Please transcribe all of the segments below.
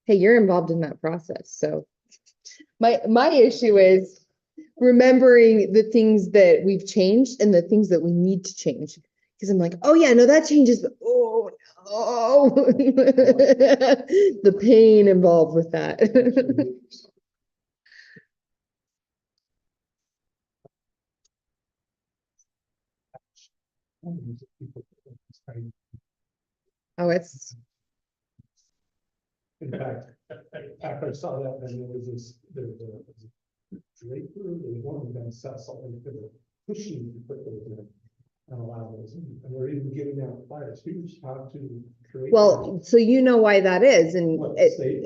Hey, you're involved in that process, so. My issue is remembering the things that we've changed and the things that we need to change. Cause I'm like, oh yeah, no, that changes, but oh no. The pain involved with that. Oh, it's, In fact, after I saw that, then there was this, there's a Draper, there's one of them, something for the pushing to put those in and allow those in. And we're even giving out flyers, here's how to create. well, so you know why that is and What, the state?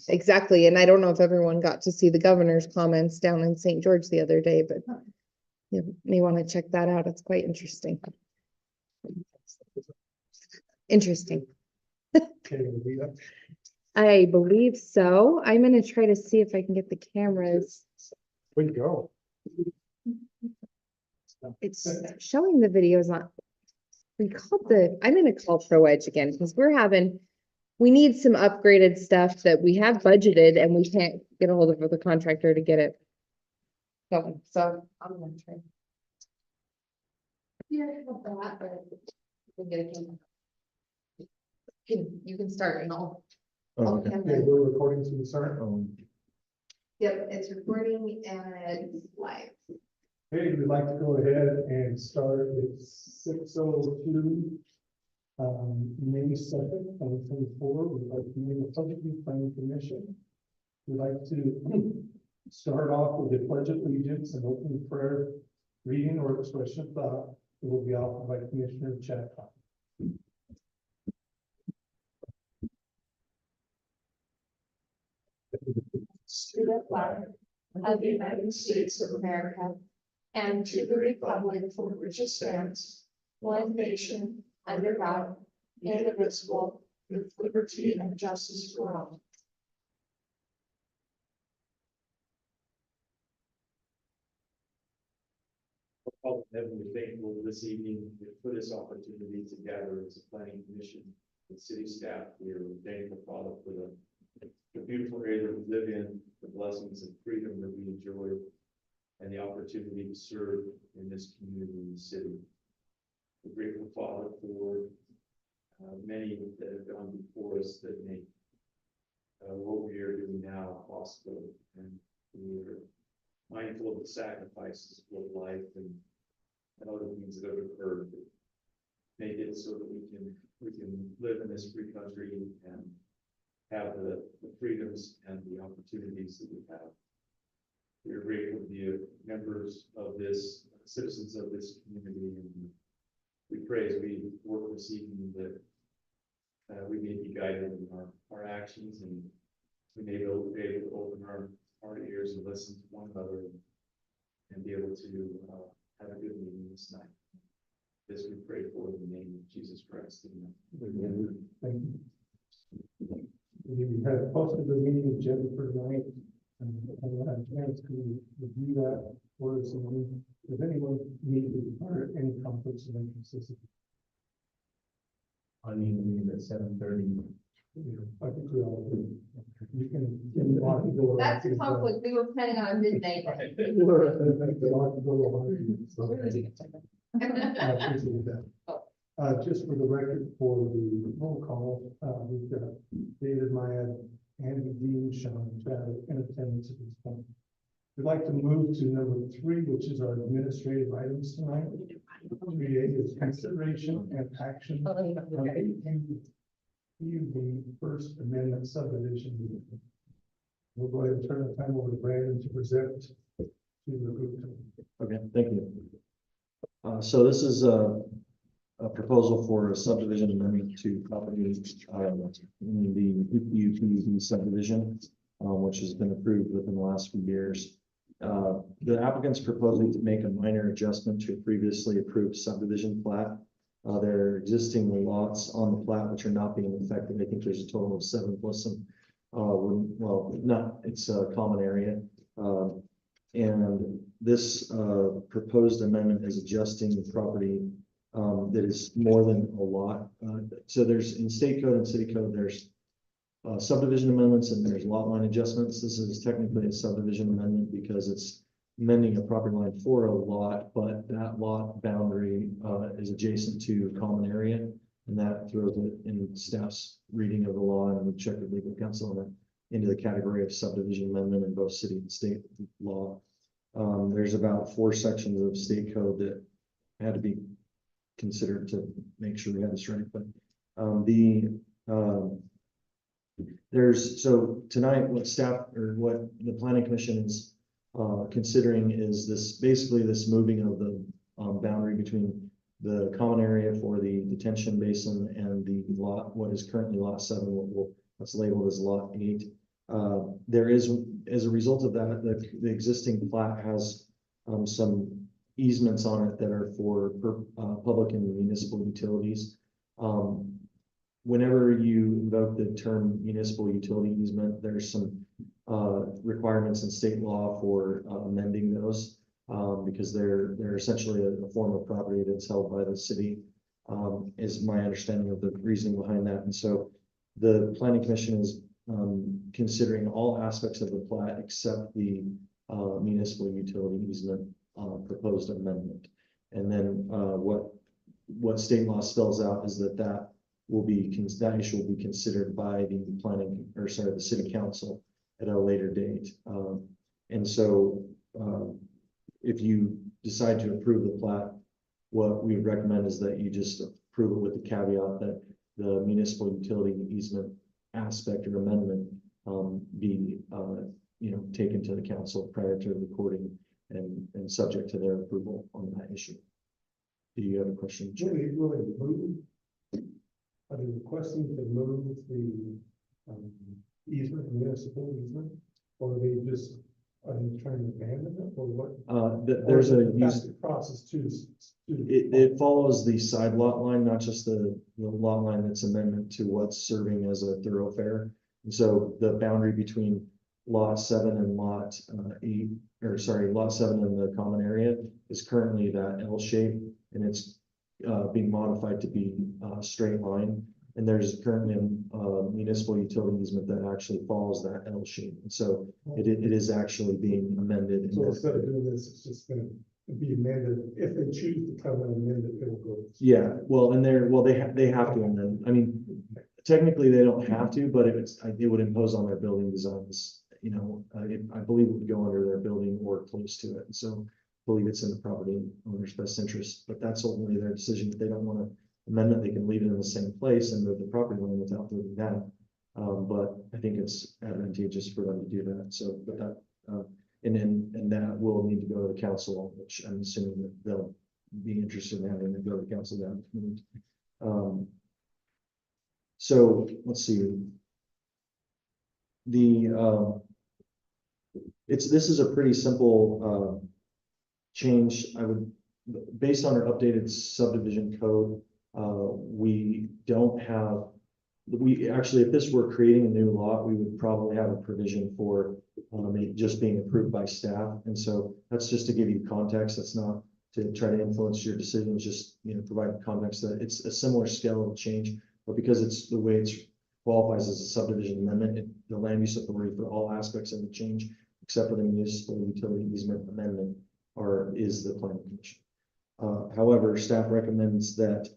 exactly. And I don't know if everyone got to see the governor's comments down in St. George the other day, but you may want to check that out. It's quite interesting. Interesting. Okay, we got- I believe so. I'm gonna try to see if I can get the cameras. Way to go. It's showing the videos on. I'm gonna call Pro Edge again because we need some upgraded stuff that we have budgeted and we can't get a hold of the contractor to get it going. So I'm gonna try. Yeah, not that, but we'll get a camera. You can start and I'll. Oh, okay. Okay, we're recording to the start. Yep, it's recording and it's live. Hey, we'd like to go ahead and start at 6:02. May 2nd, 2024, we'd like to meet the Public Planning Commission. We'd like to start off with a pledge of allegiance and opening prayer, reading or expression of thought. It will be offered by Commissioner Chadcock. To the flag of the United States of America and to the republic for which it stands, one nation, under God, indivisible, with liberty and justice for all. Father in heaven, we're thankful this evening for this opportunity to gather as a planning commission and city staff. We're thankful, Father, for the beautiful area that we live in, the blessings and freedom that we enjoy, and the opportunity to serve in this community and city. We're grateful, Father, for many that have gone before us that make what we are doing now possible, and we are mindful of the sacrifices of life and other things that have occurred that make it so that we can live in this free country and have the freedoms and the opportunities that we have. We are grateful to be members of this, citizens of this community, and we pray as we work this evening that we may be guided in our actions, and we may be able to open our ears and listen to one another and be able to have a good meeting this night. This we pray for in the name of Jesus Christ. Amen. Thank you. We have posted the meeting agenda for tonight, and I had a chance to review that for us. Does anyone need to declare any conflicts of interest? I need to meet at 7:30. I think we all do. You can. That's a conflict. We were planning on midnight. I appreciate that. Just for the record, for the roll call, we've got David Maya, Andy Dean, Sean Chad in attendance at this point. We'd like to move to number 3, which is our administrative items tonight. 3A is consideration and action of the First Amendment subdivision. We'll go ahead and turn the time over to Brandon to present to the group. Okay, thank you. So this is a proposal for a subdivision amendment to property in the UPUD subdivision, which has been approved within the last few years. The applicant's proposing to make a minor adjustment to a previously approved subdivision plat. There are existing lots on the plat which are not being affected. I think there's a total of 7 plus some, it's a common area. And this proposed amendment is adjusting the property that is more than a lot. So there's in state code and city code, there's subdivision amendments and there's lot line adjustments. This is technically a subdivision amendment because it's amending a property line for a lot, but that lot boundary is adjacent to a common area. And that throws it in staff's reading of the law, and we checked with legal counsel on it, into the category of subdivision amendment in both city and state law. There's about 4 sections of state code that had to be considered to make sure we had this right. But so tonight, what staff or what the planning commission is considering is this, basically this moving of the boundary between the common area for the detention basin and the lot, what is currently lot 7, what's labeled as lot 8. There is, as a result of that, the existing plat has some easements on it that are for public and municipal utilities. Whenever you invoke the term municipal utility easement, there's some requirements in state law for amending those. Because they're essentially a form of property that's held by the city, is my understanding of the reasoning behind that. And so the planning commission is considering all aspects of the plat except the municipal utility easement proposed amendment. And then what state law spells out is that that issue will be considered by the city council at a later date. And so if you decide to approve the plat, what we would recommend is that you just approve it with the caveat that the municipal utility easement aspect or amendment be taken to the council prior to recording and subject to their approval on that issue. Do you have a question? Are they requesting to move the easement, municipal easement, or are they just? Are they trying to abandon it, or what? There's a process too. It follows the side lot line, not just the lot line that's amendment to what's serving as a thoroughfare. And so the boundary between lot 7 and lot 8, or sorry, lot 7 and the common area is currently that L shape, and it's being modified to be a straight line. And there's currently a municipal utility easement that actually follows that L shape. And so it is actually being amended. So instead of doing this, it's just going to be amended. If they choose to come and amend it, it'll go. Yeah, well, and they have to amend. I mean, technically they don't have to, but it would impose on their building designs. I believe it would go under their building or close to it. And so I believe it's in the property owner's best interest, but that's ultimately their decision. If they don't want to amend it, they can leave it in the same place and move the property line without moving that. But I think it's advantageous for them to do that. So, but that, and that will need to go to the council, which I'm assuming that they'll be interested in having to go to the council down. So let's see. This is a pretty simple change. Based on our updated subdivision code, we don't have, if this were creating a new lot, we would probably have a provision for it just being approved by staff. And so that's just to give you context. That's not to try to influence your decisions, just provide context that it's a similar scale of change, but because it's the way it's qualifies as a subdivision amendment, the land use authority for all aspects of the change, except for the municipal utility easement amendment, is the planning commission. However, staff recommends that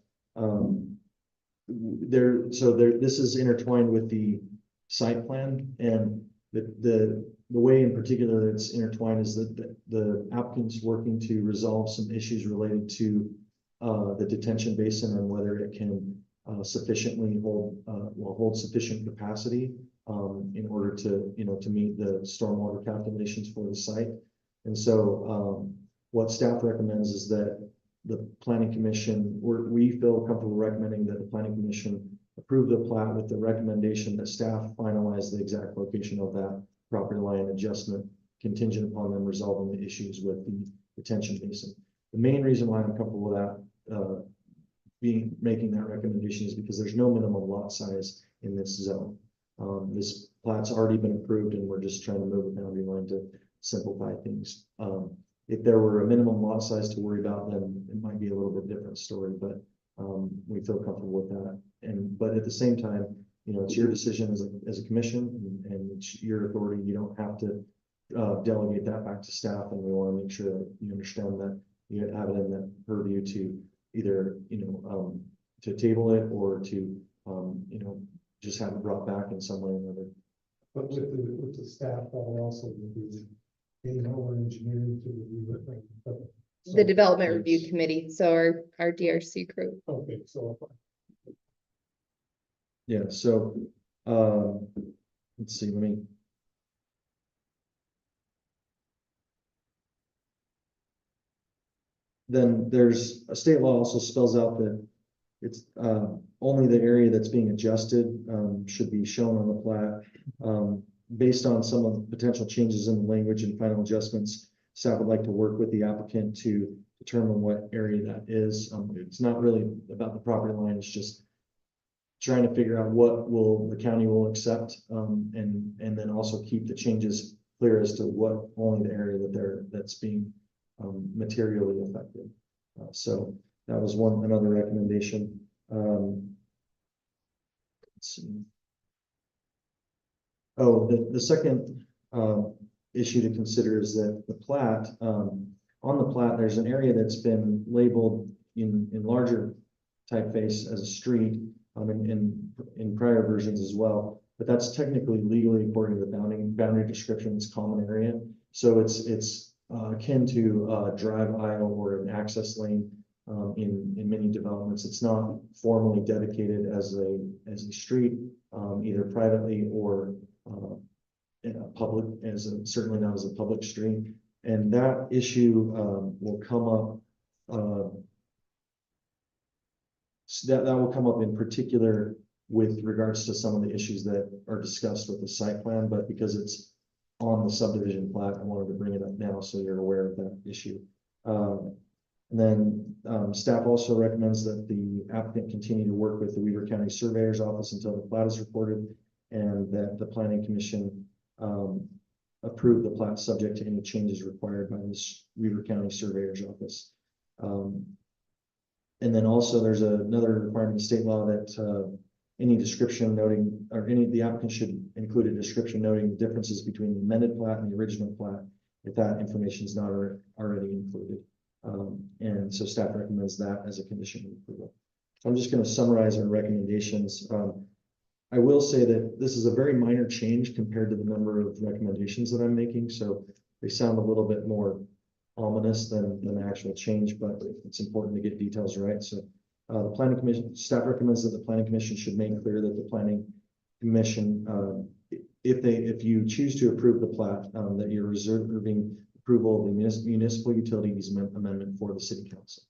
this is intertwined with the site plan, and the way in particular it's intertwined is that the applicant's working to resolve some issues related to the detention basin and whether it can sufficiently hold sufficient capacity in order to meet the stormwater calculations for the site. And so what staff recommends is that the planning commission, we feel comfortable recommending that the planning commission approve the plat with the recommendation that staff finalize the exact location of that property line adjustment contingent upon them resolving the issues with the detention basin. The main reason why I'm comfortable with that making that recommendation is because there's no minimum lot size in this zone. This plat's already been approved, and we're just trying to move a boundary line to simplify things. if there were a minimum lot size to worry about, then it might be a little bit different story, but, we feel comfortable with that. And, but at the same time, you know, it's your decision as a commission and it's your authority. You don't have to, delegate that back to staff, and we want to make sure that you understand that you have it in the purview to either, to table it or to, just have it brought back in some way or another. But with the staff, I'll also be in-home engineering to review it. The Development Review Committee, so our DRC crew. Okay, so Yeah, so, let's see, let me. Then there's a state law also spells out that it's, only the area that's being adjusted, should be shown on the plat. Based on some of the potential changes in the language and final adjustments, staff would like to work with the applicant to determine what area that is. It's not really about the property line, it's just trying to figure out what the county will accept, and then also keep the changes clear as to what only the area that's being materially affected. So that was another recommendation. Let's see. Oh, the second issue to consider is that the plat, on the plat, there's an area that's been labeled in larger typeface as a street, in prior versions as well, but that's technically legally, according to the boundary description, it's common area. So it's akin to a drive aisle or an access lane in many developments. It's not formally dedicated as a street, either privately or in a public, certainly not as a public street. And that issue will come up. That will come up in particular with regards to some of the issues that are discussed with the site plan, but because it's on the subdivision plat, I wanted to bring it up now so you're aware of that issue. And then staff also recommends that the applicant continue to work with the Weaver County Surveyor's Office until the plat is recorded, and that the Planning Commission approve the plat subject to any changes required by this Weaver County Surveyor's Office. And then also there's another requirement in state law that any description noting, or the applicant should include a description noting the differences between the amended plat and the original plat, if that information is not already included. And so staff recommends that as a condition of approval. So I'm just going to summarize our recommendations. I will say that this is a very minor change compared to the number of recommendations that I'm making, so they sound a little bit more ominous than actual change, but it's important to get details right. So the Planning Commission, staff recommends that the Planning Commission should make clear that the Planning Commission, if you choose to approve the plat, that you're reserving approval of the municipal utility easement amendment for the City Council.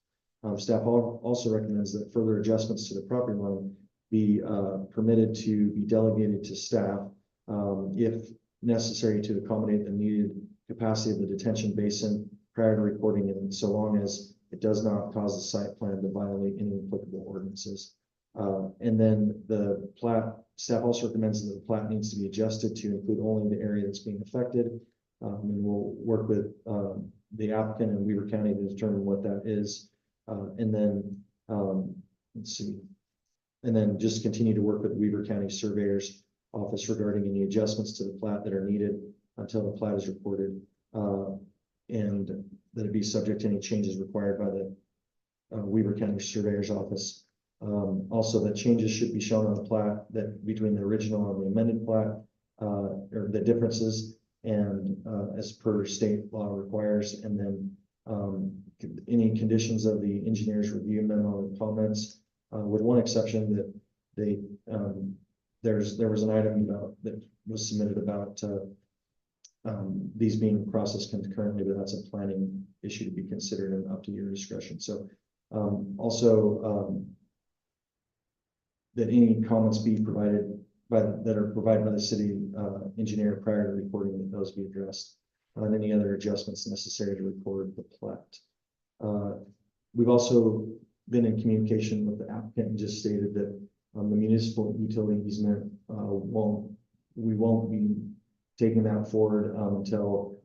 Staff also recommends that further adjustments to the property line be permitted to be delegated to staff if necessary to accommodate the needed capacity of the detention basin prior to recording it, so long as it does not cause the site plan to violate any applicable ordinances. And then the plat, staff also recommends that the plat needs to be adjusted to include only the area that's being affected. And we'll work with the applicant in Weaver County to determine what that is. And then, let's see. And then just continue to work with Weaver County Surveyor's Office regarding any adjustments to the plat that are needed until the plat is recorded. And that it be subject to any changes required by the Weaver County Surveyor's Office. Also, that changes should be shown on the plat that between the original and the amended plat, or the differences, and as per state law requires. And then any conditions of the engineer's review memo and comments, with one exception that they there was an item that was submitted about these being processed concurrently, but that's a planning issue to be considered and up to your discretion. So also that any comments be provided that are provided by the city engineer prior to recording, that those be addressed, and any other adjustments necessary to record the plat. We've also been in communication with the applicant and just stated that the municipal utility easement we won't be taking that forward until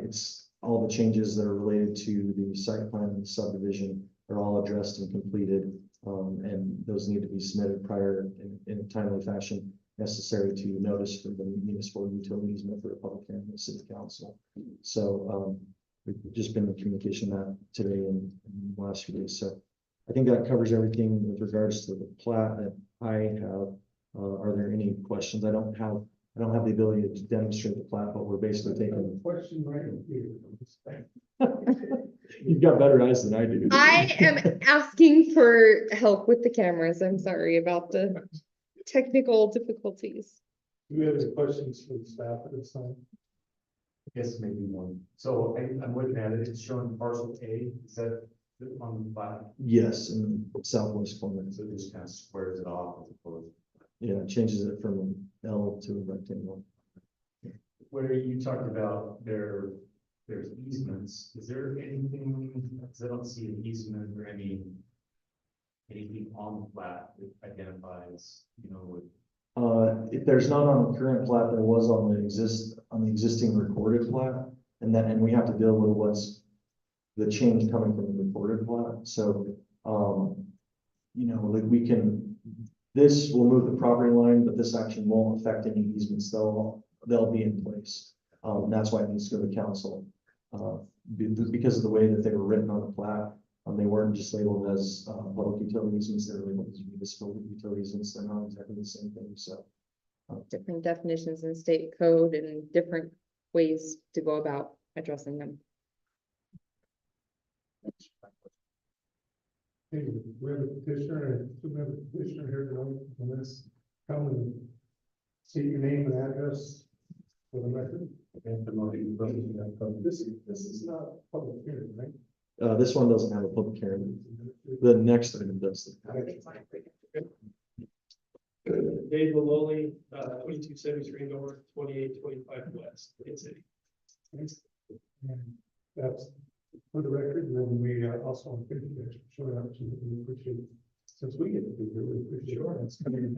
it's all the changes that are related to the site plan and subdivision are all addressed and completed. And those need to be submitted prior in a timely fashion necessary to notice for the municipal utility easement for the public hearing in the city council. So, we've just been in communication that today and the last few days. So I think that covers everything with regards to the plat that I have. Are there any questions? I don't have the ability to demonstrate the plat, but we're basically taking. Question right here. You've got better eyes than I do. I am asking for help with the cameras. I'm sorry about the technical difficulties. Do you have any questions for the staff at this time? I guess maybe one. So I'm looking at it, it's showing parcel A, is that on the plat? Yes, in the southwest corner. So it just kind of squares it off as opposed. Yeah, it changes it from an L to a rectangle. Where you talked about there's easements, is there anything, because I don't see an easement or anything on the plat that identifies, with. If there's not on the current plat, there was on the existing recorded plat, and we have to deal with what's the change coming from the recorded plat. So, like this will move the property line, but this action won't affect any easements. They'll be in place. That's why it needs to go to council. Because of the way that they were written on the plat, they weren't just labeled as public utility easements, they were labeled as municipal utility easements. They're not exactly the same thing, so. Different definitions in state code and different ways to go about addressing them. Hey, we have a petitioner and we have a petitioner here tonight on this. Come and state your name and address for the record. This is not a public hearing, right? This one doesn't have a public hearing. The next item does. Dave Maloney, 2273 North, 2825 West, Kansas City. And that's for the record, and then we also on Facebook, showing up to we appreciate, since we get to be here, we appreciate that's coming in.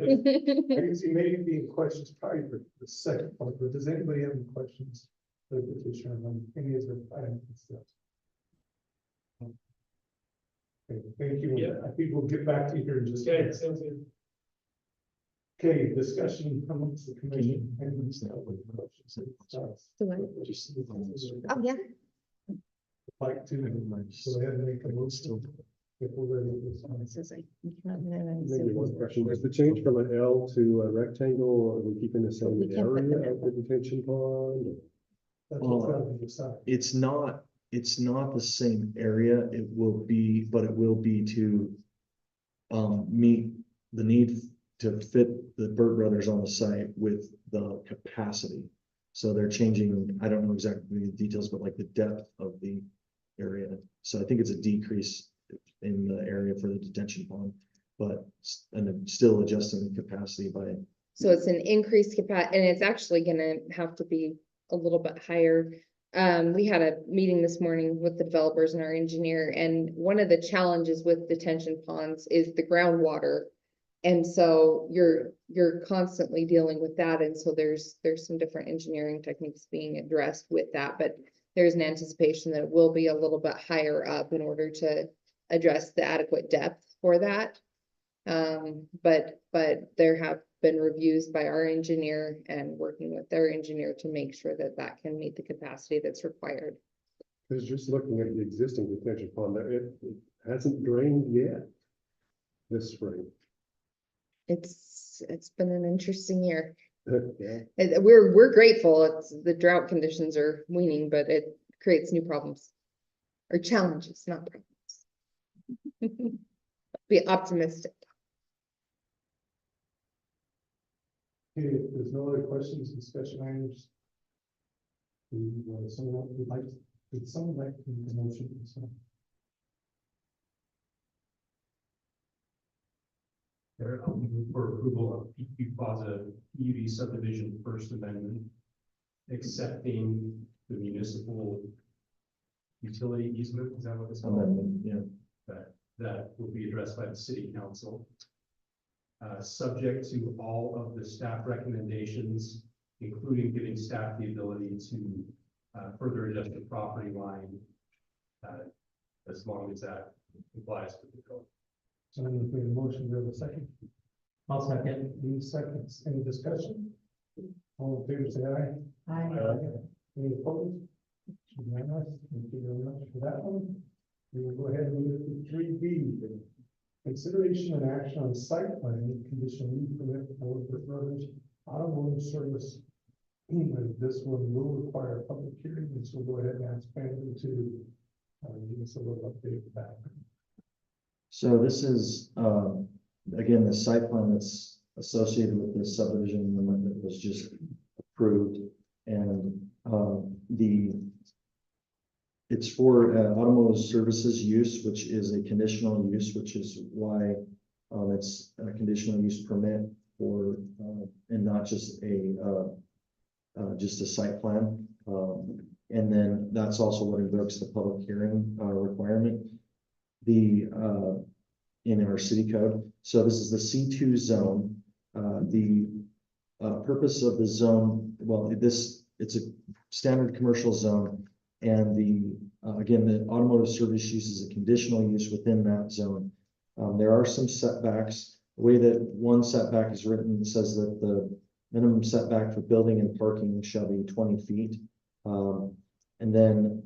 I can see maybe being questions probably for the second part, but does anybody have any questions for the petitioner on any of the items and stuff? Okay, thank you. Yeah. I think we'll get back to you here in just a Okay, minute. sounds good. Okay, discussion amongst the commission. Anyone still have any questions? Do what? Oh, yeah. Like to go ahead and make a motion if we're ready to sign. This is like, you cannot have any Maybe one Zoom. question, is the change from an L to a rectangle, or are we keeping the same We can't put them area in. of the detention pond? That's what's got to be decided. It's not the same area. It will be, but it will be to meet the need to fit the Burt Brothers on the site with the capacity. So they're changing, I don't know exactly the details, but like the depth of the area. So I think it's a decrease in the area for the detention pond, but and still adjusting the capacity by. So it's an increased capacity, and it's actually gonna have to be a little bit higher. We had a meeting this morning with the developers and our engineer, and one of the challenges with detention ponds is the groundwater. And so you're constantly dealing with that, and so there's some different engineering techniques being addressed with that, but there's an anticipation that it will be a little bit higher up in order to address the adequate depth for that. But there have been reviews by our engineer and working with their engineer to make sure that that can meet the capacity that's required. Because just looking at the existing detention pond, it hasn't drained yet this spring. It's been an interesting year. Yeah. We're grateful. It's the drought conditions are waning, but it creates new problems. Or challenges, not problems. Be optimistic. Okay, if there's no other questions, discussion items. Someone would like, would someone like to make a motion? There, I'll move for approval of PQ Plaza PUD subdivision first amendment, accepting the municipal utility easement, is that what it's called? Amendment, yeah. That will be addressed by the city council. Subject to all of the staff recommendations, including giving staff the ability to further adjust the property line, as long as that complies with the code. So I'm going to a motion, do we have a second? I'll second. Any seconds, any discussion? All in favor, say aye. Any opposed? Unanimous. Thank you very much for that one. We will go ahead and move to 3B. Consideration and action on site plan, conditional use permit for Brick Brothers Automotive Service. And this one will require a public hearing, and so we'll go ahead and ask Brandon to give us a little update of that. So this is, again, the site plan that's associated with this subdivision amendment that was just approved. And, it's for automotive services use, which is a conditional use, which is why, it's a conditional use permit for, and not just a site plan. And then that's also what invokes the public hearing, requirement. In our city code. So this is the C2 zone. The purpose of the zone, well, it's a standard commercial zone. And again, the automotive service use is a conditional use within that zone. There are some setbacks. The way that one setback is written says that the minimum setback for building and parking shall be 20 feet. And then,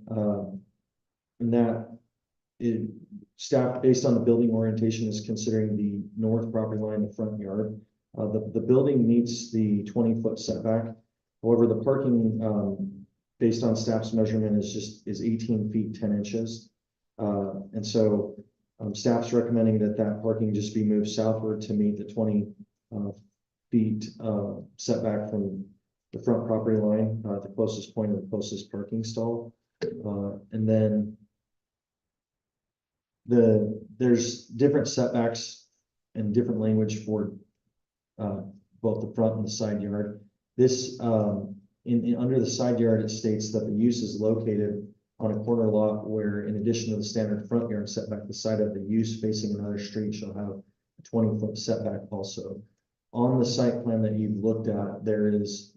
staff, based on the building orientation, is considering the north property line, the front yard. The building meets the 20-foot setback. However, the parking, based on staff's measurement, is 18 feet 10 inches. And so staff's recommending that parking just be moved southward to meet the 20 feet setback from the front property line, the closest point of the closest parking stall. And then there's different setbacks and different language for both the front and the side yard. This under the side yard, it states that the use is located on a corner lot where, in addition to the standard front yard setback, the side of the use facing another street shall have a 20-foot setback also. On the site plan that you've looked at, there is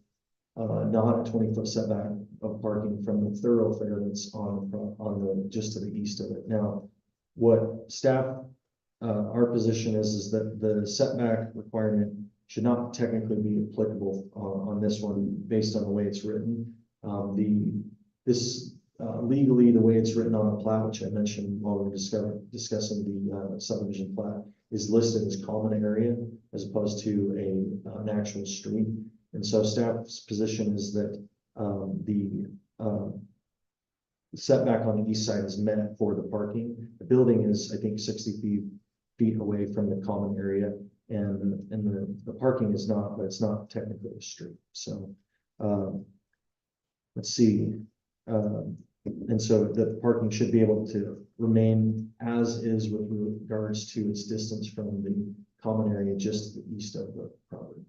not a 20-foot setback of parking from the thoroughfare that's on the just to the east of it. Now, what staff, our position is that the setback requirement should not technically be applicable on this one based on the way it's written. Legally, the way it's written on the plat, which I mentioned while we were discussing the subdivision plat, is listed as common area as opposed to an actual street. And so staff's position is that the setback on the east side is meant for the parking. The building is, I think, 60 feet away from the common area, and the parking is not, but it's not technically a street. So let's see. And so the parking should be able to remain as is with regards to its distance from the common area just to the east of the property.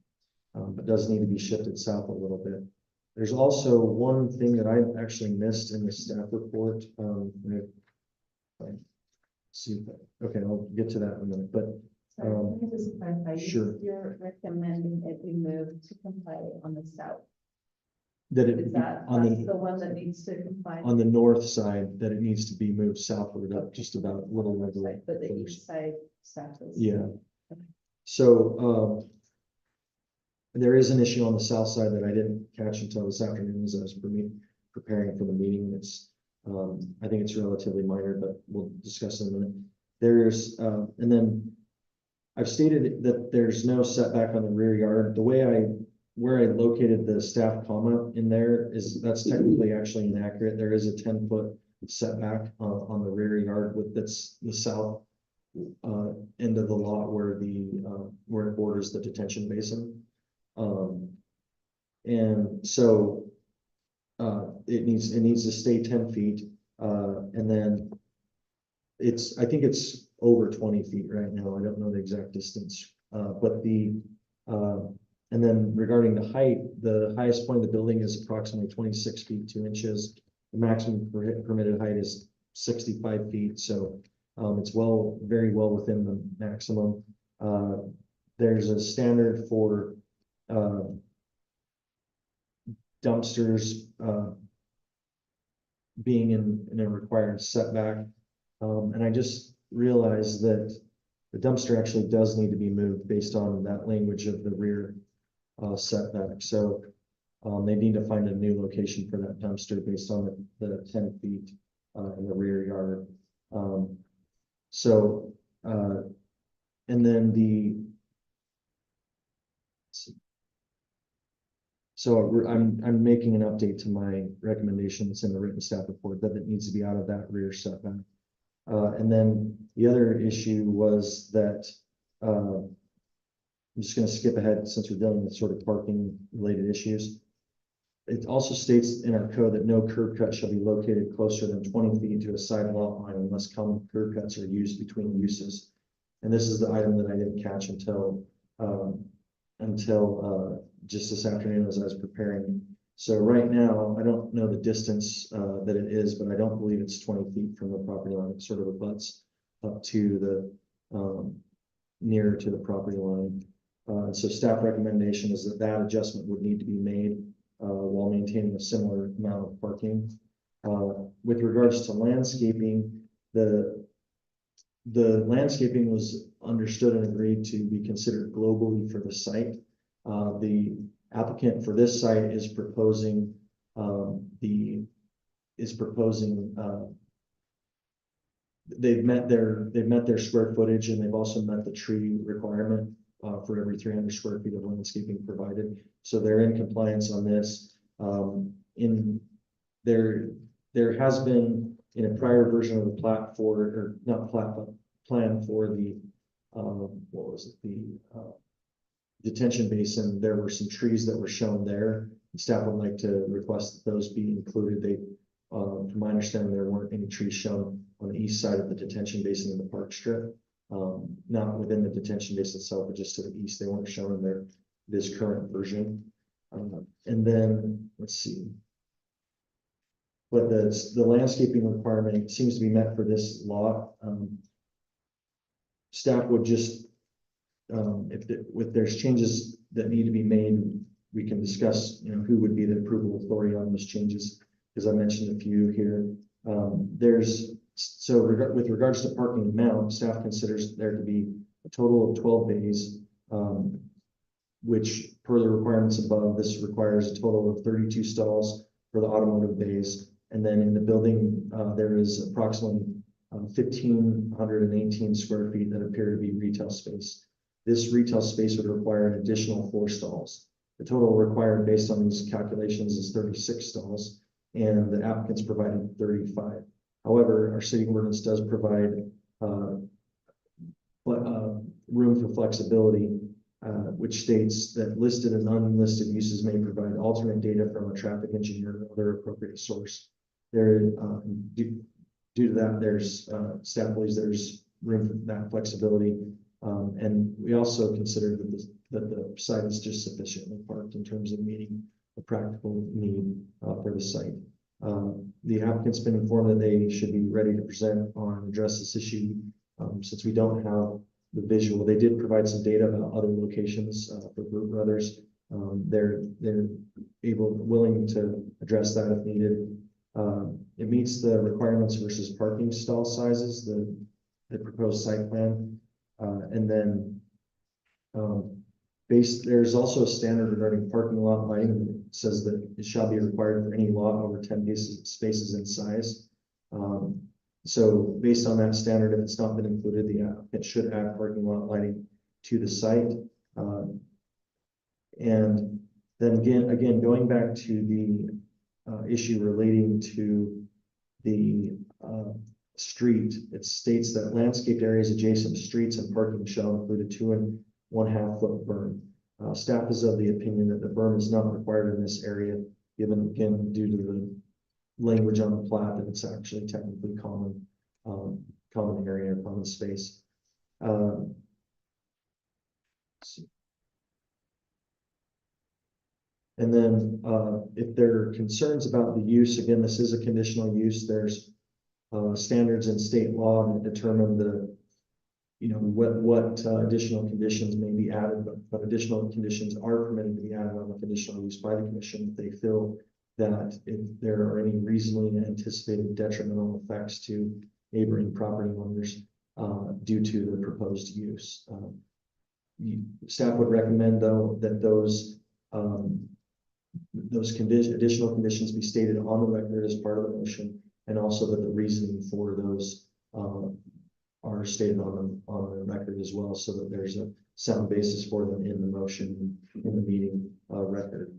But does need to be shifted south a little bit. There's also one thing that I actually missed in the staff report. Okay, I'll get to that in a minute, but Sorry, can I just clarify? Sure. You're recommending it be moved to comply on the south. that Is it, that's the one that needs to comply? on the north side, that it needs to be moved southward up just about a little over. Right, but the east side staff is. Yeah. So, there is an issue on the south side that I didn't catch until this afternoon as I was preparing for the meeting. It's, I think it's relatively minor, but we'll discuss in a minute. There's, and then I've stated that there's no setback on the rear yard. The way where I located the staff comment in there is that's technically actually inaccurate. There is a 10-foot setback on the rear yard that's the south end of the lot where it borders the detention basin. And so it needs to stay 10 feet. And then I think it's over 20 feet right now. I don't know the exact distance, but and then regarding the height, the highest point of the building is approximately 26 feet 2 inches. The maximum permitted height is 65 feet. So it's very well within the maximum. There's a standard for dumpsters being in a required setback. And I just realized that the dumpster actually does need to be moved based on that language of the rear setback. So they need to find a new location for that dumpster based on the 10 feet in the rear yard. So, and then I'm making an update to my recommendations in the written staff report that it needs to be out of that rear setback. And then the other issue was that, I'm just gonna skip ahead since we're dealing with sort of parking related issues. It also states in our code that no curb cut shall be located closer than 20 feet to a side lot line unless common curb cuts are used between uses. And this is the item that I didn't catch until just this afternoon as I was preparing. So right now, I don't know the distance that it is, but I don't believe it's 20 feet from the property line. It sort of abuts up to the nearer to the property line. So staff recommendation is that that adjustment would need to be made while maintaining a similar amount of parking. With regards to landscaping, the landscaping was understood and agreed to be considered globally for the site. The applicant for this site is proposing they've met their square footage, and they've also met the tree requirement for every 300 square feet of landscaping provided. So they're in compliance on this. There has been in a prior version of the plat for, or not plat, but plan for the what was it, the detention basin. There were some trees that were shown there. Staff would like to request that those be included. They, from my understanding, there weren't any trees shown on the east side of the detention basin in the park strip. Not within the detention basin itself, but just to the east. They weren't shown in this current version. And then let's see. But the landscaping requirement seems to be met for this lot. Staff would just, if there's changes that need to be made, we can discuss, who would be the approval authority on those changes, because I mentioned a few here. With regards to parking amount, staff considers there to be a total of 12 bays, which per the requirements above, this requires a total of 32 stalls for the automotive bays. And then in the building, there is approximately 1,518 square feet that appear to be retail space. This retail space would require an additional 4 stalls. The total required based on these calculations is 36 stalls, and the applicants provided 35. However, our city ordinance does provide room for flexibility, which states that listed and unlisted uses may provide alternate data from a traffic engineer or other appropriate source. Due to that, there's staff believes there's room for that flexibility. And we also consider that the site is just sufficiently parked in terms of meeting the practical need for the site. The applicant's been informed that they should be ready to present on and address this issue. Since we don't have the visual, they did provide some data about other locations for Brew Brothers. They're willing to address that if needed. It meets the requirements versus parking stall sizes, the proposed site plan. And then there's also a standard regarding parking lot lighting that says that it shall be required for any lot over 10 spaces in size. So based on that standard, if it's not been included, the applicant should add parking lot lighting to the site. And then again, going back to the issue relating to the street, it states that landscaped areas adjacent to streets and parking shall include a 2 1/2 foot berm. Staff is of the opinion that the berm is not required in this area, given again due to the language on the plat that it's actually technically common area, common space. And then if there are concerns about the use, again, this is a conditional use. There's standards in state law that determine what additional conditions may be added, but additional conditions are permitted to be added on the conditional use by the commission if they feel that if there are any reasonably anticipated detrimental effects to neighboring property owners due to the proposed use. Staff would recommend, though, that those additional conditions be stated on the record as part of the motion, and also that the reasoning for those are stated on the record as well, so that there's a sound basis for them in the motion, in the meeting record.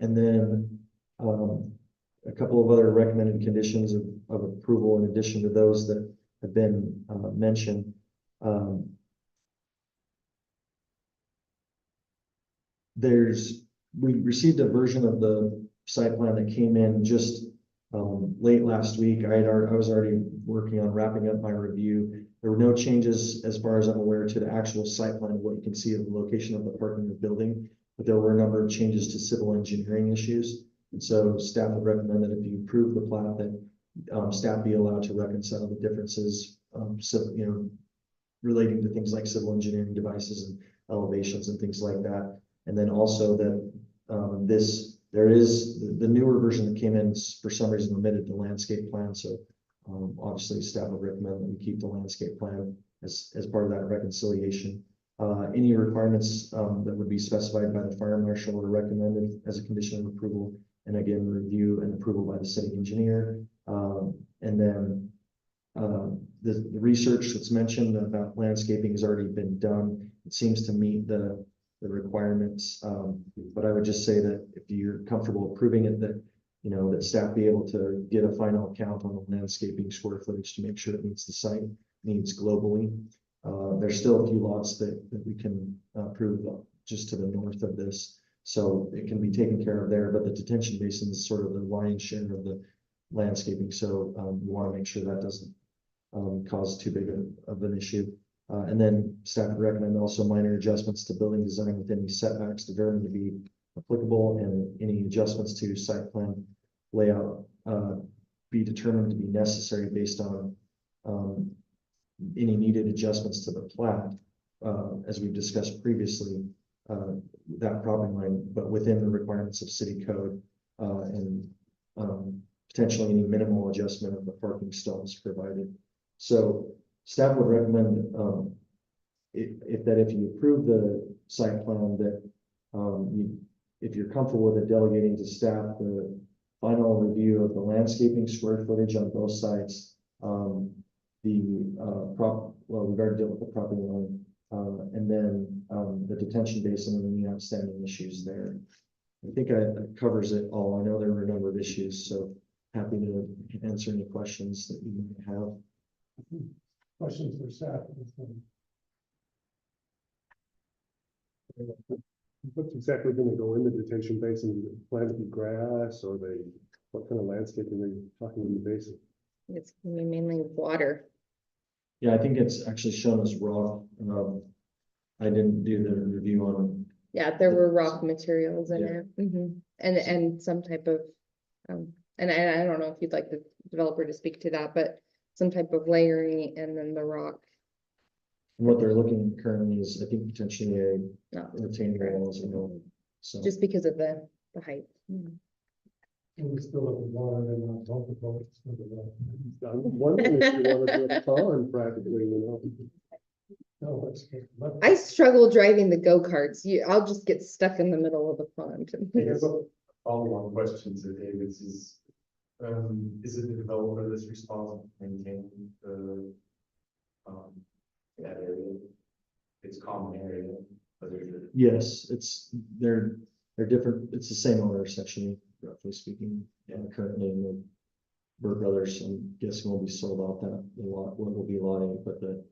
And then a couple of other recommended conditions of approval in addition to those that have been mentioned. We received a version of the site plan that came in just late last week. I was already working on wrapping up my review. There were no changes, as far as I'm aware, to the actual site plan, what you can see of the location of the parking of the building, but there were a number of changes to civil engineering issues. And so staff would recommend that if you approve the plat, that staff be allowed to reconcile the differences, relating to things like civil engineering devices and elevations and things like that. And then also that there is the newer version that came in for some reason omitted the landscape plan. So obviously staff would recommend that we keep the landscape plan as part of that reconciliation. Any requirements that would be specified by the fire marshal are recommended as a condition of approval. And again, review and approval by the city engineer. And then the research that's mentioned about landscaping has already been done. It seems to meet the requirements. But I would just say that if you're comfortable approving it, that that staff be able to get a final count on the landscaping square footage to make sure it meets the site needs globally. There's still a few lots that we can approve just to the north of this, so it can be taken care of there. But the detention basin is sort of the lion's share of the landscaping, so we want to make sure that doesn't cause too big of an issue. And then staff would recommend also minor adjustments to building design within the setbacks determined to be applicable, and any adjustments to site plan layout be determined to be necessary based on any needed adjustments to the plat, as we've discussed previously, that property line, but within the requirements of city code, and potentially any minimal adjustment of the parking stalls provided. So staff would recommend if you approve the site plan, that if you're comfortable with it, delegating to staff the final review of the landscaping square footage on both sites. We've already dealt with the property line, and then the detention basin and any outstanding issues there. I think that covers it all. I know there were a number of issues, so happy to answer any questions that you may have. Questions for staff? What's exactly going to go in the detention basin? Planted grass, or what kind of landscaping are you talking in the basin? It's gonna be mainly water. Yeah, I think it's actually shown as raw. I didn't do the review on. Yeah, there were rock materials in it. And some type of, and I don't know if you'd like the developer to speak to that, but some type of layering and then the rock. And what they're looking currently is, I think, potentially a Not retaining wall as well. So just because of the height. And we still have the water and not both of boats. I'm wondering if you want to do a pond practically, No, I struggle driving the go-karts. I'll just get stuck in the middle of the pond. Here's a follow-on question to David's is it the developer that's responsible for maintaining that area? It's common area, but there's yes, they're different. It's the same owner section, roughly speaking. Currently, in the Burr Brothers, I'm guessing will be sold off that lot. What will be lot 8, but the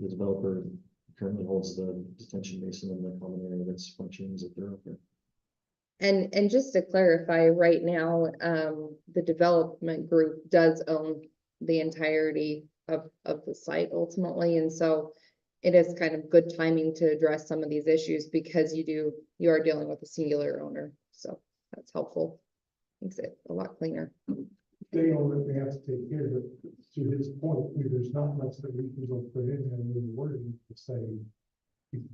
developer currently holds the detention basin in the common area that's functioning as a thoroughfare. And just to clarify, right now, the development group does own the entirety of the site ultimately, and so it is kind of good timing to address some of these issues because you are dealing with a singular owner, so that's helpful. Makes it a lot cleaner. They own it, they have to take care of it. To his point, there's not much that we can go put in there and really worry to say.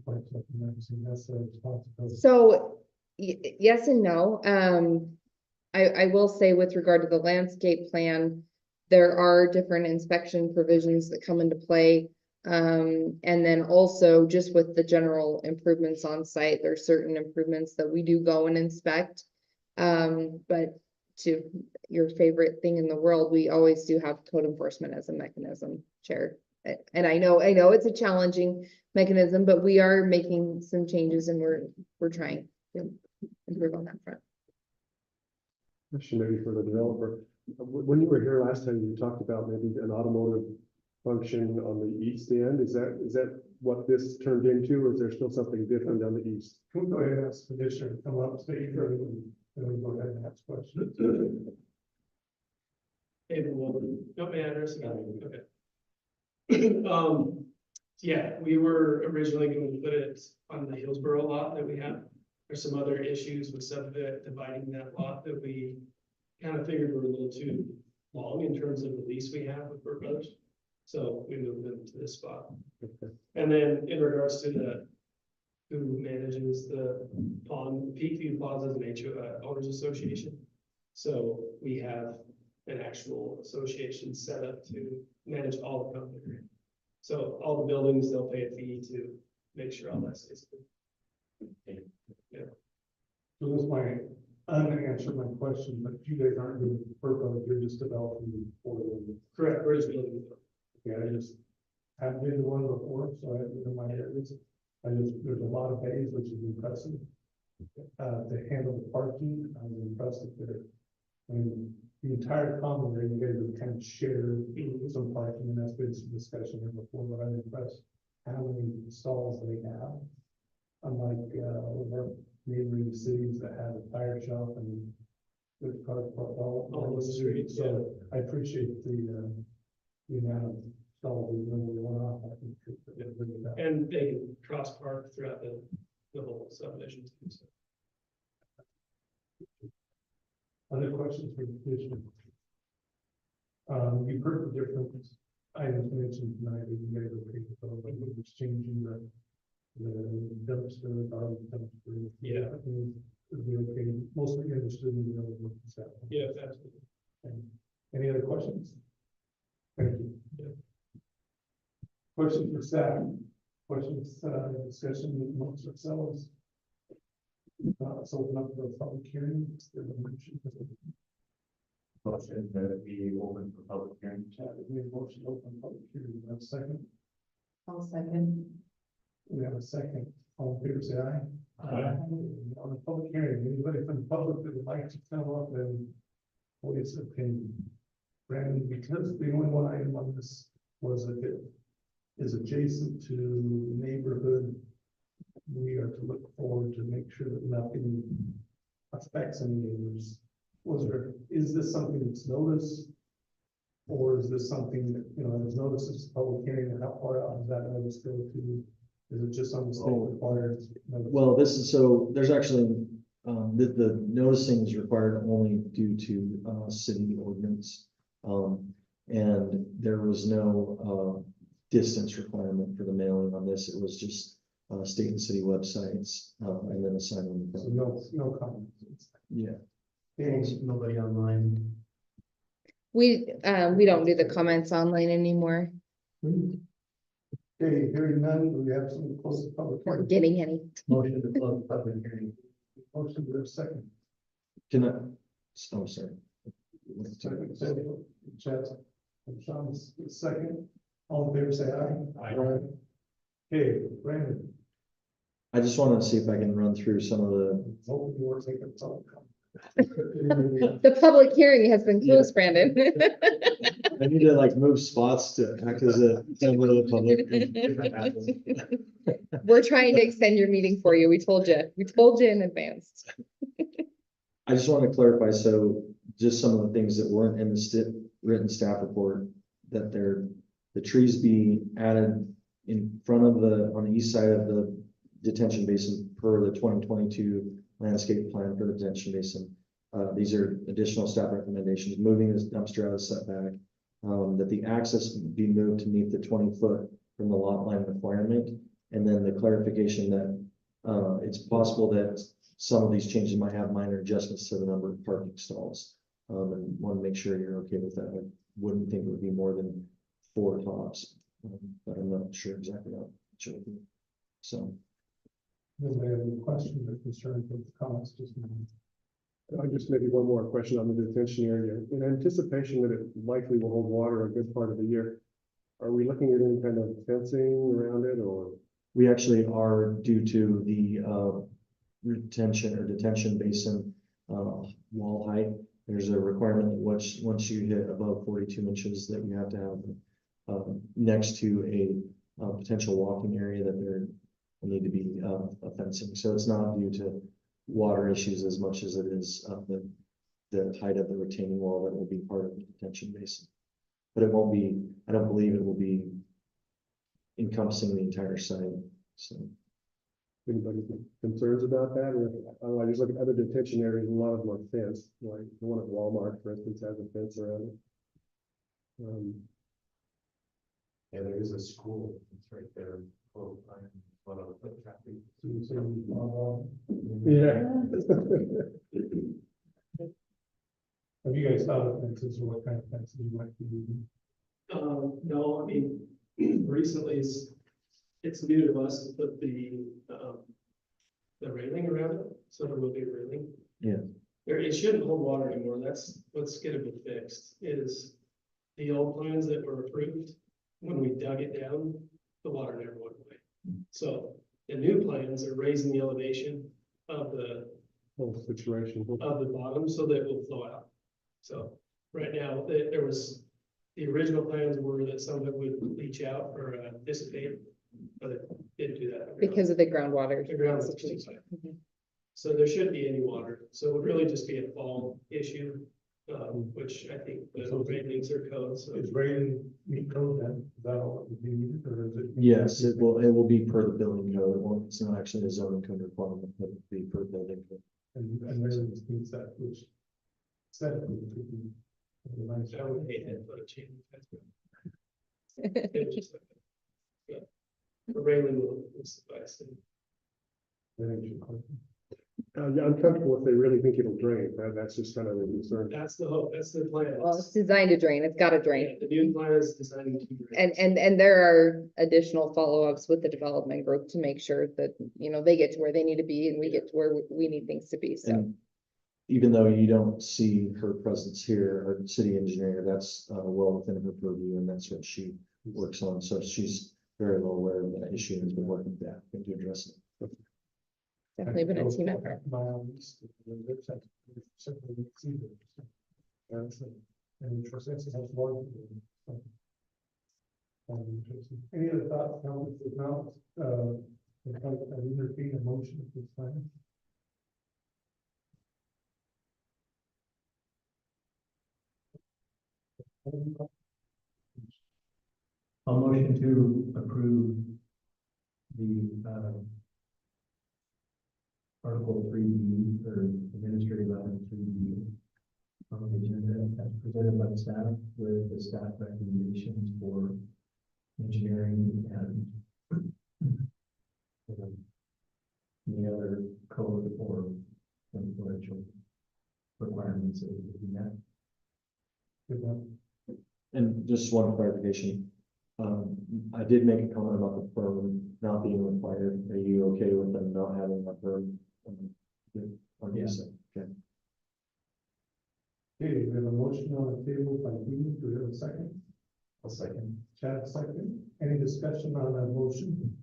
That's the responsibility. So Yes and no. I will say with regard to the landscape plan, there are different inspection provisions that come into play. And then also just with the general improvements on site, there are certain improvements that we do go and inspect. But to your favorite thing in the world, we always do have code enforcement as a mechanism, Chair. And I know it's a challenging mechanism, but we are making some changes and we're trying to improve on that front. Question maybe for the developer. When you were here last time, you talked about maybe an automotive function on the east end. Is that what this turned into, or is there still something different on the east? Can we go ahead and ask the commissioner to come up, state your name, and then we go ahead and ask questions. David Wilson, no matters. Okay. Yeah, we were originally going to put it on the Hillsborough lot that we have. There's some other issues with subdividing that lot that we kind of figured were a little too long in terms of the lease we have with Burr Brothers. So we moved them to this spot. And then in regards to who manages the pond, Peakview Plaza is an owners association. So we have an actual association set up to manage all the company. So all the buildings, they'll pay a fee to make sure all that stays good. So this might unanswer my question, but you guys aren't doing purple, you're just developing for them. Correct, we're just building it. Yeah, I just haven't been to one before, so I haven't been in my areas. There's a lot of bays, which is impressive. To handle the parking, I was impressed with it. I mean, the entire common area, you guys would kind of share some parking, and that's been some discussion here before, but I'm impressed how many stalls they have. Unlike, our neighboring cities that have a tire shop and there's cars parked all On the street, so I appreciate the amount of stalls we really want off. I think it's really about. And they can cross park throughout the whole subdivision too. So. Other questions for the commission? You've heard the different items mentioned tonight, that you guys are pretty about, like, it's changing the dumpster, garbage dumpster. Yeah. I mean, it'd be okay, mostly understood in the other work stuff. Yeah, absolutely. Okay. Any other questions? Thank you. Yeah. Questions for staff? Questions, discussion amongst ourselves? Let's open up the public hearing. Motion that we open for public hearing. We have a motion to open public hearing. We have a second. I'll second. We have a second. All in favor, say aye. Aye. On the public hearing, anybody from the public that would like to come up and voice their opinion? Brandon, because the only one item on this was that it is adjacent to neighborhood, we are to look forward to make sure that nothing affects any neighbors. Is this something that's noticed? Or is this something that, there's notices to public hearing, and how far out does that notice go to? Is it just on the state required? Well, there's actually, the noticing is required only due to, city ordinance. And there was no, distance requirement for the mailing on this. It was just, state and city websites, and then assigning. So no comments. Yeah. Nobody online. We don't do the comments online anymore. Okay, hearing none, do we have some close to public We're hearing? getting any. Motion to close public hearing. Motion to have second. Can I, oh, sorry. Second, Chad, and Sean's second. All in favor, say aye. Aye. Okay, Brandon, I just wanted to see if I can run through some of the, hope you are taking public comment. The public hearing has been closed, Brandon. I need to like move spots to act as a member of the public. We're trying to extend your meeting for you. We told you in advance. I just want to clarify, so just some of the things that weren't in the written staff report, that the trees be added in front of on the east side of the detention basin per the 2022 landscape plan for the detention basin. These are additional staff recommendations: moving this dumpster out of setback, that the access be moved to meet the 20-foot from the lot line requirement, and then the clarification that It's possible that some of these changes might have minor adjustments to the number of parking stalls. And want to make sure you're okay with that. I wouldn't think it would be more than 4 tops, but I'm not sure exactly how. Sure. So, Does anybody have any questions or concerns with the comments just now? Just maybe one more question on the detention area. In anticipation that it likely will hold water a good part of the year, are we looking at any kind of fencing around it or? we actually are due to the retention or detention basin wall height. There's a requirement that once you hit above 42 inches that you have to have next to a potential walking area that there will need to be a fencing. So it's not due to water issues as much as it is the height of the retaining wall that will be part of the detention basin. But it won't be, I don't believe it will be encompassing the entire site. So Anybody concerns about that? Or I just look at other detention areas, a lot of them are fenced, like the one at Walmart, for instance, has a fence around it. Yeah, there is a school, it's right there. Close by, one of the foot traffic. Yeah. Have you guys thought of fences or what kind of fences you might be using? No, I mean, recently it's new to us to put the railing around it, so there will be a railing. Yeah. It shouldn't hold water anymore, that's what's gonna be fixed, is the old plans that were approved, when we dug it down, the water never went away. So the new plans are raising the elevation of the Whole situation. bottom so that it will flow out. So right now, there was, the original plans were that some of it would leach out or dissipate, but it didn't do that. Because of the groundwater. The ground was too high. Mhm. So there shouldn't be any water. So it would really just be a fall issue, which I think the ratings are code, so. Is rating meet code then? Is that all that would be needed or is it? yes, it will be per the building code. It's not actually a zoning code requirement, but it would be per building code. And rating meets that, which. Said it would be. Nice. I would hate that, but a chain fence. It was just like that. Yeah. The railing will suffice. Yeah, I'm comfortable if they really think it'll drain. That's just kind of a concern. That's the hope, that's the plan. Well, it's designed to drain, it's gotta Yeah, drain. the new plan is designed to. drain. And there are additional follow-ups with the development group to make sure that, you know, they get to where they need to be and we get to where we need things to be, so. And even though you don't see her presence here, our city engineer, that's well within her purview, and that's what she works on. So she's very well aware of that issue and has been working with that to address it. Definitely been a team effort. And for sense it has more. Any other thoughts, comments, now, I entertain a motion at this time. I'll motion to approve the, Article 3B or administrative item 3B on the agenda as presented by the staff with the staff recommendations for engineering and any other code or influential requirements that would be met. And just one clarification. I did make a comment about the firm not being required. Are you okay with them not having a firm? Yes. Okay. Okay, we have a motion on the table by Dean, do we have a second? I'll second. Chad, second. Any discussion on that motion?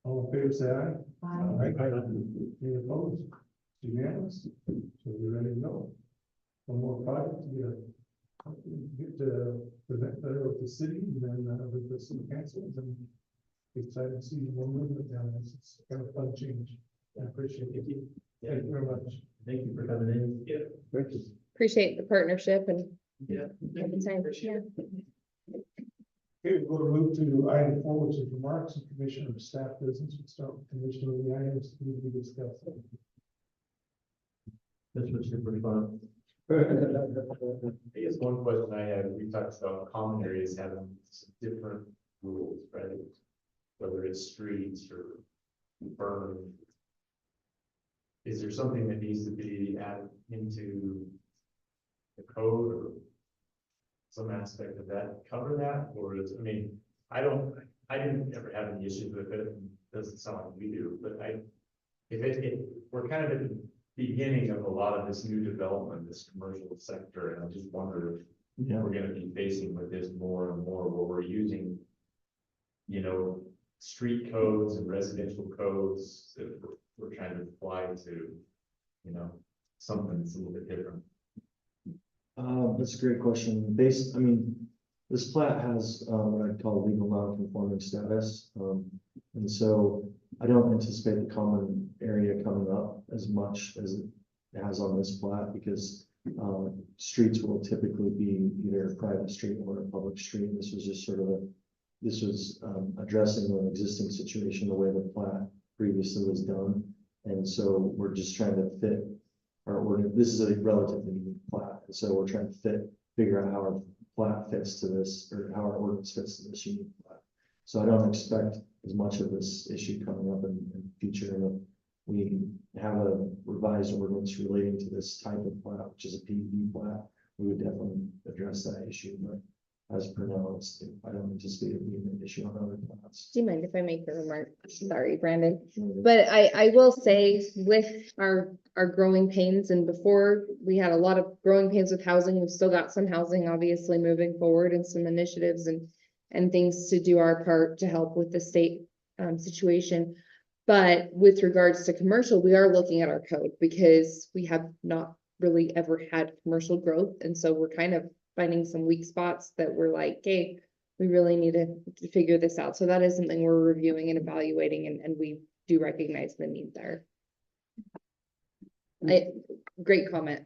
All in favor, say aye. Aye. Any opposed? Unanimous? So we're ready to go. One more project to get to present better with the city and then with the city council and excited to see more movement down this. It's kind of fun change. I appreciate it. Thank you very much. Thank you for coming in. Yeah, Thank you. Appreciate the partnership and yeah. every time. Appreciate it. Okay, we're going to move to item 4, which is remarks of commissioner of staff business. We'll start with commissioner of the items to be discussed. This was super fun. I guess one question I had, we talked about common areas having some different rules, right? Whether it's streets or burn. Is there something that needs to be added into the code or some aspect of that cover that, or is, I mean, I didn't ever have any issues with it, doesn't sound like we do, but we're kind of at the beginning of a lot of this new development, this commercial sector, and I just wonder if Yeah. we're gonna be facing with this more and more, where we're using, you know, street codes and residential codes that we're trying to apply to, you know, something that's a little bit different. That's a great question. I mean, this plat has, what I'd call legal non-conforming status. And so I don't anticipate the common area coming up as much as it has on this plat, because, streets will typically be either a private street or a public street. This was just sort of addressing an existing situation, the way the plat previously was done. And so we're just trying to fit our ordinance. This is a relatively unique plat, and so we're trying to figure out how our plat fits to this, or how our ordinance fits to this unique plat. So I don't expect as much of this issue coming up in the future. And if we have a revised ordinance relating to this type of plat, which is a PUD plat, we would definitely address that issue. But as per now, I don't anticipate it being an issue on other plats. Do you mind if I make a remark? Sorry, Brandon. But I will say with our growing pains, and before we had a lot of growing pains with housing, we've still got some housing obviously moving forward, and some initiatives and things to do our part to help with the state situation. But with regards to commercial, we are looking at our code, because we have not really ever had commercial growth. And so we're kind of finding some weak spots that we're like, hey, we really need to figure this out. So that is something we're reviewing and evaluating, and we do recognize the need there. Great comment.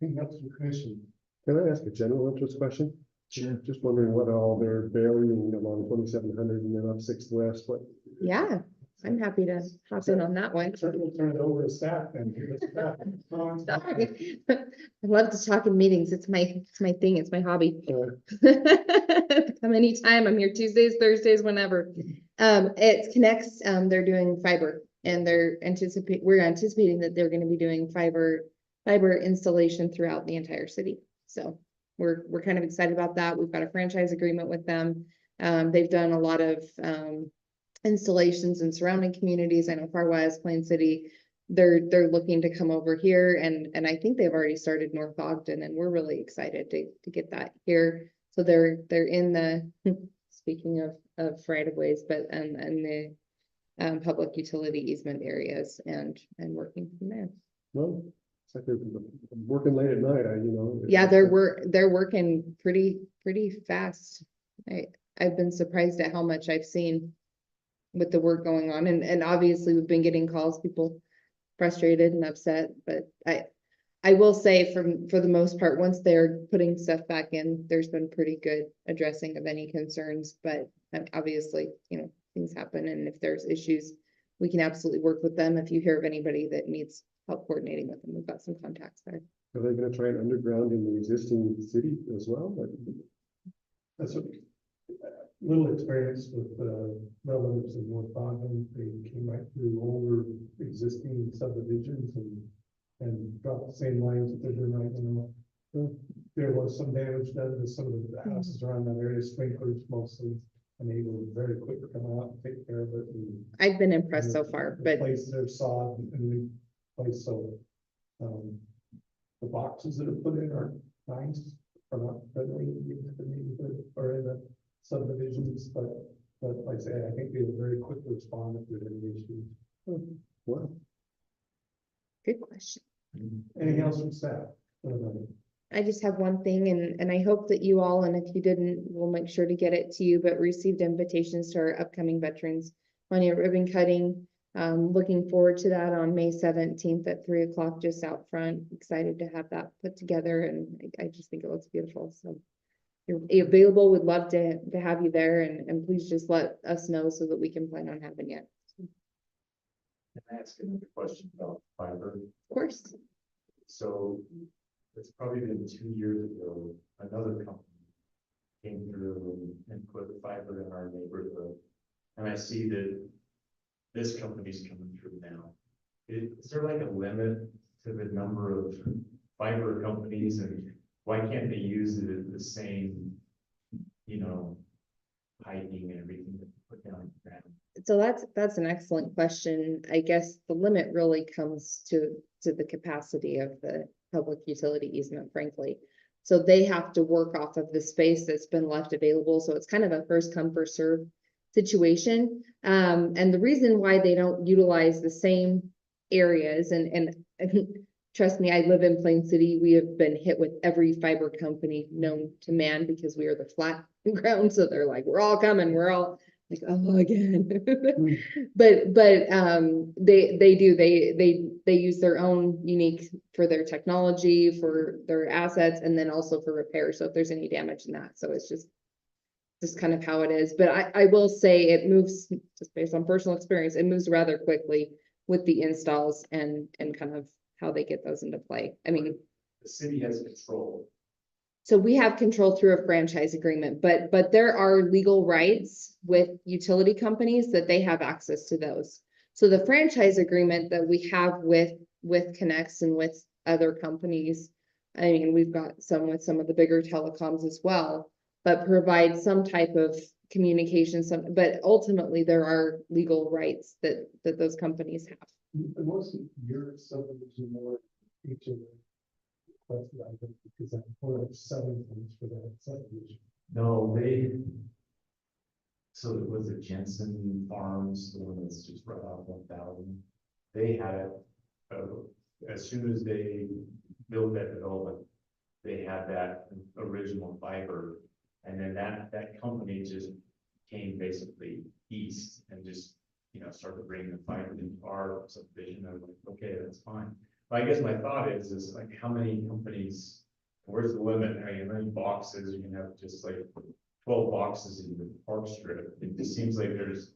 Anything else from the commission? Can I ask a general interest question? Sure. Just wondering what all they're burying along 2700 and then up 6th West, what? Yeah, I'm happy to hop in on that one. We'll turn it over to staff and. Sorry. I love to talk in meetings. It's my thing. It's my hobby. Come anytime. I'm here Tuesdays, Thursdays, whenever. It connects, they're doing fiber, and we're anticipating that they're gonna be doing fiber installation throughout the entire city. So we're kind of excited about that. We've got a franchise agreement with them. They've done a lot of installations in surrounding communities. I know Far West, Plain City, they're looking to come over here, and I think they've already started North Ogden, and we're really excited to get that here. So they're in the speaking of right of ways, but and the public utility easement areas, and working from there. Well, it's like they're working late at night, Yeah, they're working pretty fast. I've been surprised at how much I've seen with the work going on, and obviously we've been getting calls, people frustrated and upset, but I will say for the most part, once they're putting stuff back in, there's been pretty good addressing of any concerns. But obviously, things happen, and if there's issues, we can absolutely work with them. If you hear of anybody that needs help coordinating with them, we've got some contacts there. Are they gonna try and underground in the existing city as well? That's a little experience with relatives in North Ogden. They came right through older existing subdivisions and dropped the same lines that they're doing right now. There was some damage done to some of the houses around that area, sprinklers mostly, and they were very quick to come out and take care of it. And I've been impressed so far, but replace their sod and replace, so the boxes that are put in are nice, are not friendly in the neighborhood or in the subdivisions, but like I said, I think they were very quick to respond if there were any issues. Well, good question. Anything else from staff? I just have one thing, and I hope that you all, and if you didn't, we'll make sure to get it to you, but received invitations to our upcoming Veterans Monument ribbon cutting. Looking forward to that on May 17th at 3 o'clock, just out front. Excited to have that put together, and I just think it looks beautiful. So if you're available, would love to have you there, and please just let us know so that we can plan on having it. Can I ask another question about fiber? Of course. So it's probably been 2 years ago, another company came through and put fiber in our neighborhood. And I see that this company's coming through now. Is there like a limit to the number of fiber companies, and why can't they use the same, you know, piping and everything that they put down the ground? So that's an excellent question. I guess the limit really comes to the capacity of the public utility easement, frankly. So they have to work off of the space that's been left available. So it's kind of a first come, first serve situation. And the reason why they don't utilize the same areas and trust me, I live in Plain City. We have been hit with every fiber company known to man because we are the flat ground. So they're like, we're all coming, we're all like, oh, again. But they use their own unique for their technology, for their assets, and then also for repair. So if there's any damage in that, so it's just kind of how it is. But I will say it moves, just based on personal experience, it moves rather quickly with the installs and kind of how they get those into play. I mean, The city has control. so we have control through a franchise agreement, but there are legal rights with utility companies that they have access to those. So the franchise agreement that we have with Connex and with other companies, I mean, we've got some with some of the bigger telecoms as well, but provide some type of communication, but ultimately there are legal rights that those companies have. And most of your subdivision more each of the requested items, because I'm part of selling things for that subdivision. No, so it was it Jensen Farms, the one that's just right off 1,000. They had it, as soon as they built that development, they had that original fiber. And then that company just came basically east and just, you know, started bringing the fiber into our subdivision. I was like, okay, that's fine. But I guess my thought is like, how many companies, where's the limit? I mean, how many boxes, you can have just like 12 boxes in the park strip. It just seems like there's,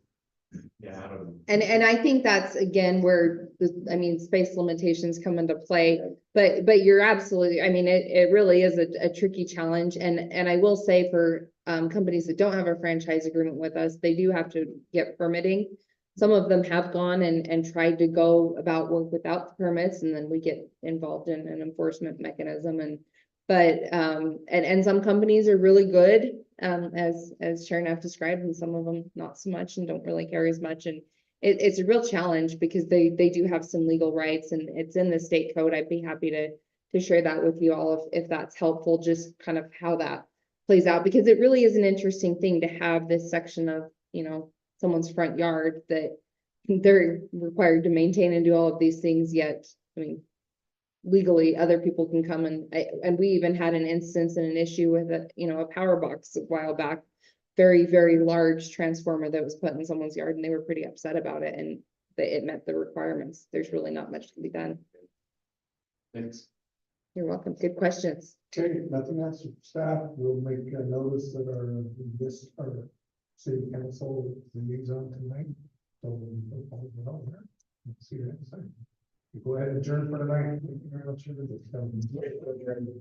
yeah, I don't know. And I think that's again where space limitations come into play, but you're absolutely, I mean, it really is a tricky challenge. And I will say for companies that don't have a franchise agreement with us, they do have to get permitting. Some of them have gone and tried to go about work without the permits, and then we get involved in an enforcement mechanism. But some companies are really good, as Cherneff described, and some of them not so much and don't really care as much. And it's a real challenge because they do have some legal rights, and it's in the state code. I'd be happy to share that with you all if that's helpful, just kind of how that plays out, because it really is an interesting thing to have this section of, you know, someone's front yard that they're required to maintain and do all of these things, yet, I mean, legally other people can come and we even had an instance and an issue with a power box a while back, very, very large transformer that was put in someone's yard, and they were pretty upset about it, and that it met the requirements. There's really not much to be done. Thanks. You're welcome. Good questions. Okay, nothing else from staff. We'll make a notice that our city council liaison tonight. So we'll follow it all there. Let's see you next time. Go ahead and adjourn for tonight. Thank you very much.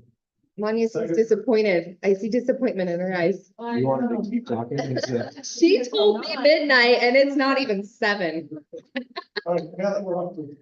Manya seems disappointed. I see disappointment in her eyes. You wanted to keep talking? She told me midnight and it's not even 7. All right, now that we're off to.